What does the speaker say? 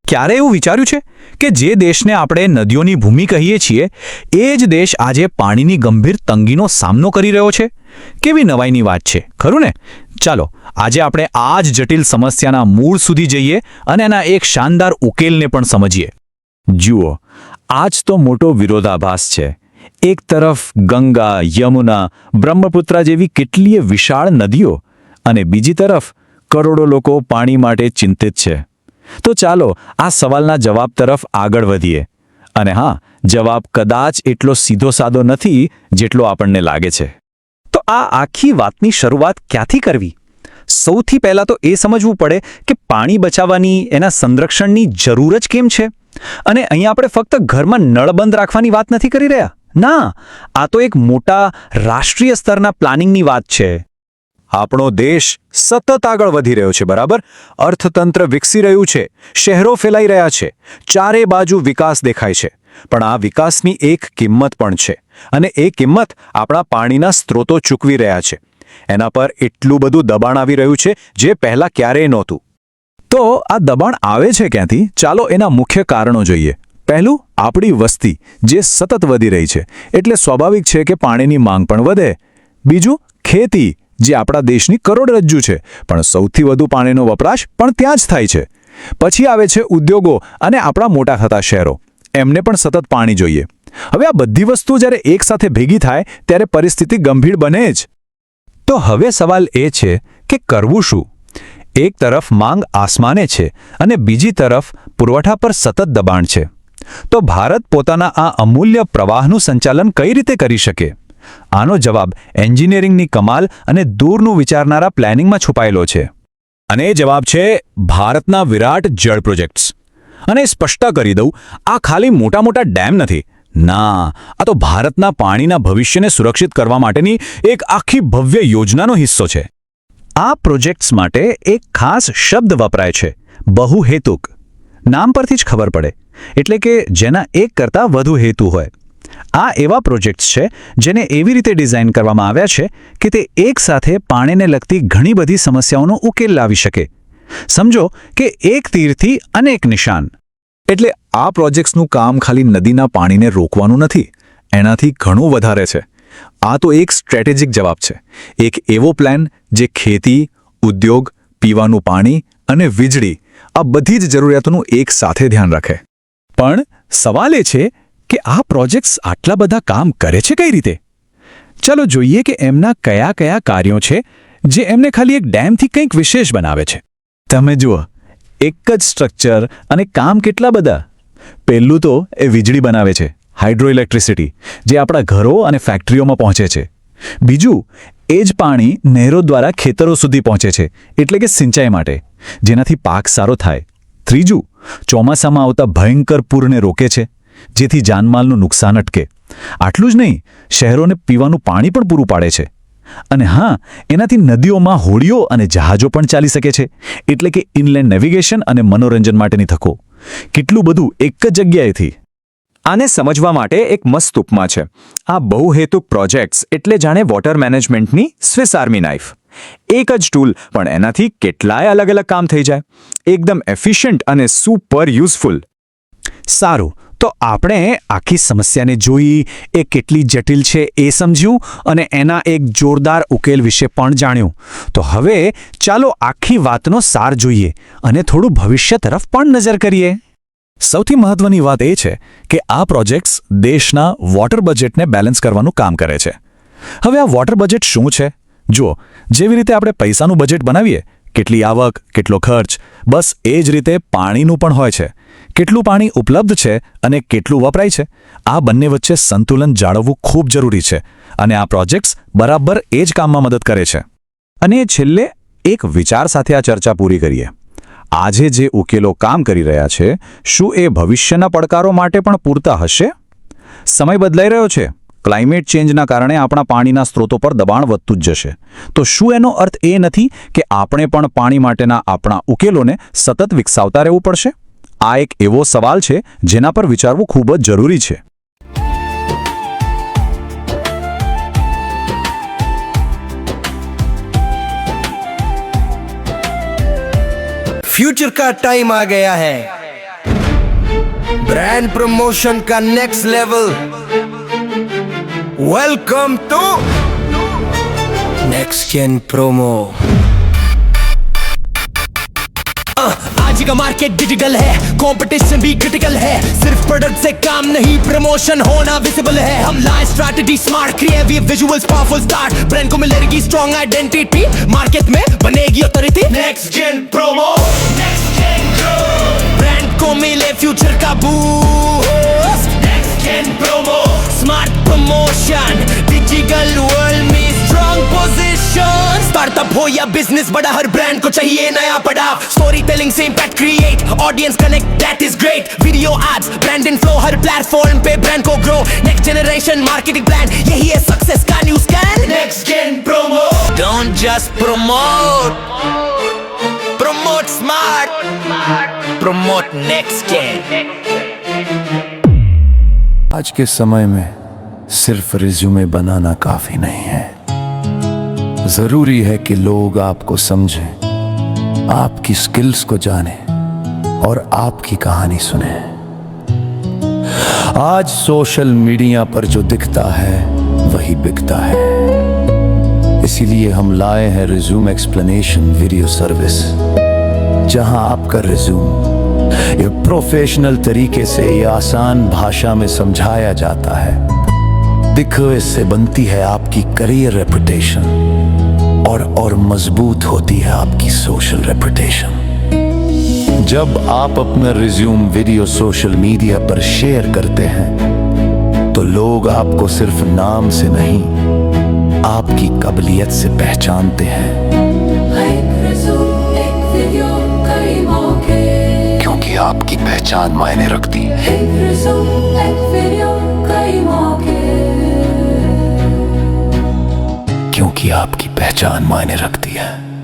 ક્યારે એવું વિચાર્યું છે કે જે દેશને આપણે નદીઓની ભૂમિ કહીએ છીએ એ જ દેશ આજે પાણીની ગંભીર તંગીનો સામનો કરી રહ્યો છે? કેવી નવાઈની વાત છે, ખરું ને? ચાલો આજે આપણે આ જ જટિલ સમસ્યાના મૂળ સુધી જઈએ અને એના એક શાનદાર ઉકેલને પણ સમજીએ. જુઓ, આ જ તો મોટો વિરોધાભાસ છે. એક તરફ ગંગા, યમુના, બ્રહ્મપુત્રા જેવી કેટલીય વિશાળ નદીઓ અને બીજી તરફ કરોડો લોકો પાણી માટે ચિંતિત છે. તો ચાલો આ સવાલના જવાબ તરફ આગળ વધીએ. અને હા, જવાબ કદાચ એટલો સીધો સાદો નથી જેટલો આપણને લાગે છે. તો આ આખી વાતની શરૂઆત ક્યાંથી કરવી? સૌથી પહેલાં તો એ સમજવું પડે કે પાણી બચાવવાની, એના સંરક્ષણની જરૂર જ કેમ છે. અને અહીં આપણે ફક્ત ઘરમાં નળ બંધ રાખવાની વાત નથી કરી રહ્યા. ના, આ તો એક મોટા રાષ્ટ્રીય સ્તરના પ્લાનિંગની વાત છે. આપણો દેશ સતત આગળ વધી રહ્યો છે, બરાબર? અર્થતંત્ર વિકસી રહ્યું છે, શહેરો ફેલાઈ રહ્યા છે, ચારે બાજુ વિકાસ દેખાય છે. પણ આ વિકાસની એક કિંમત પણ છે, અને એ કિંમત આપણા પાણીના સ્ત્રોતો ચૂકવી રહ્યા છે. એના પર એટલું બધું દબાણ આવી રહ્યું છે જે પહેલાં ક્યારેય નહોતું. તો આ દબાણ આવે છે ક્યાંથી? ચાલો એના મુખ્ય કારણો જોઈએ. પહેલું, આપણી વસ્તી જે સતત વધી રહી છે, એટલે સ્વાભાવિક છે કે પાણીની માંગ પણ વધે. બીજું, ખેતી જે આપણા દેશની કરોડરજ્જુ છે, પણ સૌથી વધુ પાણીનો વપરાશ પણ ત્યાં જ થાય છે. પછી આવે છે ઉદ્યોગો અને આપણા મોટા થતા શહેરો. એમને પણ સતત પાણી જોઈએ. હવે આ બધી વસ્તુઓ જ્યારે એકસાથે ભેગી થાય ત્યારે પરિસ્થિતિ ગંભીર બને જ. તો હવે સવાલ એ છે કે કરવું શું? એક તરફ માંગ આસમાને છે અને બીજી તરફ પુરવઠા પર સતત દબાણ છે. તો ભારત પોતાના આ અમૂલ્ય પ્રવાહનું સંચાલન કઈ રીતે કરી શકે? આનો જવાબ એન્જિનિયરિંગની કમાલ અને દૂરનું વિચારનારા પ્લાનિંગમાં છુપાયેલો છે. અને એ જવાબ છે ભારતના વિરાટ જળ પ્રોજેક્ટ્સ. અને સ્પષ્ટ કરી દઉં, આ ખાલી મોટા મોટા ડેમ નથી. ના, આ તો ભારતના પાણીના ભવિષ્યને સુરક્ષિત કરવા માટેની એક આખી ભવ્ય યોજનાનો હિસ્સો છે. આ પ્રોજેક્ટ્સ માટે એક ખાસ શબ્દ વપરાય છે, બહુહેતુક. નામ પરથી જ ખબર પડે, એટલે કે જેના એક કરતાં વધુ હેતુ હોય. આ એવા પ્રોજેક્ટ્સ છે જેને એવી રીતે ડિઝાઇન કરવામાં આવ્યા છે કે તે એકસાથે પાણીને લગતી ઘણી બધી સમસ્યાઓનો ઉકેલ લાવી શકે. સમજો કે એક તીરથી અનેક નિશાન. એટલે આ પ્રોજેક્ટ્સનું કામ ખાલી નદીના પાણીને રોકવાનું નથી, એનાથી ઘણું વધારે છે. આ તો એક સ્ટ્રેટેજિક જવાબ છે, એક એવો પ્લાન જે ખેતી, ઉદ્યોગ, પીવાનું પાણી અને વીજળી આ બધી જ જરૂરિયાતોનું એક સાથે ધ્યાન રાખે. પણ સવાલ એ છે કે આ પ્રોજેક્ટ્સ આટલા બધા કામ કરે છે કઈ રીતે? ચાલો જોઈએ કે એમના કયા કયા કાર્યો છે જે એમને ખાલી એક ડેમથી કંઈક વિશેષ બનાવે છે. તમે જુઓ, એક જ સ્ટ્રક્ચર અને કામ કેટલા બધા. પહેલું તો એ વીજળી બનાવે છે, હાઇડ્રો ઇલેક્ટ્રિસિટી, જે આપણા ઘરો અને ફેક્ટરીઓમાં પહોંચે છે. બીજું, એ જ પાણી નહેરો દ્વારા ખેતરો સુધી પહોંચે છે, એટલે કે સિંચાઈ માટે, જેનાથી પાક સારો થાય. ત્રીજું, ચોમાસામાં આવતા ભયંકર પૂરને રોકે છે, જેથી જાનમાલનું નુકસાન અટકે. આટલું જ નહીં, શહેરોને પીવાનું પાણી પણ પૂરું પાડે છે. અને હા, એનાથી નદીઓમાં હોડીઓ અને જહાજો પણ ચાલી શકે છે, એટલે કે ઇનલેન્ડ નેવિગેશન અને મનોરંજન માટેની તકો. કેટલું બધું એક જ જગ્યાએથી. આને સમજવા માટે એક મસ્ત ઉપમા છે. આ બહુહેતુક પ્રોજેક્ટ્સ એટલે જાણે વોટર મેનેજમેન્ટની સ્વિસ આર્મી નાઇફ. એક જ ટૂલ, પણ એનાથી કેટલાય અલગ અલગ કામ થઈ જાય. એકદમ એફિશિયન્ટ અને સુપર યુઝફુલ. સારું, તો આપણે આખી સમસ્યાને જોઈ, એ કેટલી જટિલ છે એ સમજ્યું અને એના એક જોરદાર ઉકેલ વિશે પણ જાણ્યું. તો હવે ચાલો આખી વાતનો સાર જોઈએ અને થોડું ભવિષ્ય તરફ પણ નજર કરીએ. સૌથી મહત્વની વાત એ છે કે આ પ્રોજેક્ટ્સ દેશના વોટર બજેટને બેલેન્સ કરવાનું કામ કરે છે. હવે આ વોટર બજેટ શું છે? જુઓ, જેવી રીતે આપણે પૈસાનું બજેટ બનાવીએ, કેટલી આવક, કેટલો ખર્ચ, બસ એ જ રીતે પાણીનું પણ હોય છે. કેટલું પાણી ઉપલબ્ધ છે અને કેટલું વપરાય છે, આ બંને વચ્ચે સંતુલન જાળવવું ખૂબ જરૂરી છે. અને આ પ્રોજેક્ટ્સ બરાબર એ જ કામમાં મદદ કરે છે. અને છેલ્લે એક વિચાર સાથે આ ચર્ચા પૂરી કરીએ. આજે જે ઉકેલો કામ કરી રહ્યા છે, શું એ ભવિષ્યના પડકારો માટે પણ પૂરતા હશે? સમય બદલાઈ રહ્યો છે. ક્લાઇમેટ ચેન્જના કારણે આપણા પાણીના સ્ત્રોતો પર દબાણ વધતું જ જશે. તો શું એનો અર્થ એ નથી કે આપણે પણ પાણી માટેના આપણા ઉકેલોને સતત વિકસાવતા રહેવું પડશે? આ એક એવો સવાલ છે જેના પર વિચારવું ખૂબ જ જરૂરી છે. फ्यूचर का टाइम आ गया है, ब्रांड प्रमोशन का next level. Welcome to next gen promo. आज का मार्केट डिजिटल है, कंपटीशन भी क्रिटिकल है। सिर्फ प्रोडक्ट से काम नहीं, प्रमोशन होना विजिबल है। हम लाए strategy smart, creative visuals, powerful start. Brand को मिलेगी स्ट्रॉन्ग आइडेंटिटी, मार्केट में बनेगी authority. Next gen promo, next gen grow. Brand को मिले फ्यूचर का boost. Next gen promo, smart promotion, digital world में स्ट्रॉन्ग पोजीशन। स्टार्टअप हो या बिजनेस बड़ा, हर ब्रांड को चाहिए नया पड़ाव। स्टोरी टेलिंग से impact create, audience connect, that is great. Video ads, brand in flow, हर प्लेटफॉर्म पे ब्रांड को grow. Next generation marketing plan, यही है सक्सेस का new scan. Next gen promo, don't just promote, promote smart, promote next gen. आज के समय में सिर्फ रिज्यूमे बनाना काफी नहीं है। जरूरी है कि लोग आपको समझें, आपकी स्किल्स को जानें और आपकी कहानी सुने। आज सोशल मीडिया पर जो दिखता है वही बिकता है। इसीलिए हम लाए हैं रिज्यूम एक्सप्लेनेशन वीडियो सर्विस, जहां आपका रिज्यूम ये प्रोफेशनल तरीके से ये आसान भाषा में समझाया जाता है। दिखो, इससे बनती है आपकी करियर रेपुटेशन और मजबूत होती है आपकी सोशल रेपुटेशन। जब आप अपना रिज्यूम वीडियो सोशल मीडिया पर शेयर करते हैं तो लोग आपको सिर्फ नाम से नहीं, आपकी काबिलियत से पहचानते हैं। क्योंकि आपकी पहचान मायने रखती है। क्योंकि आपकी पहचान मायने रखती है।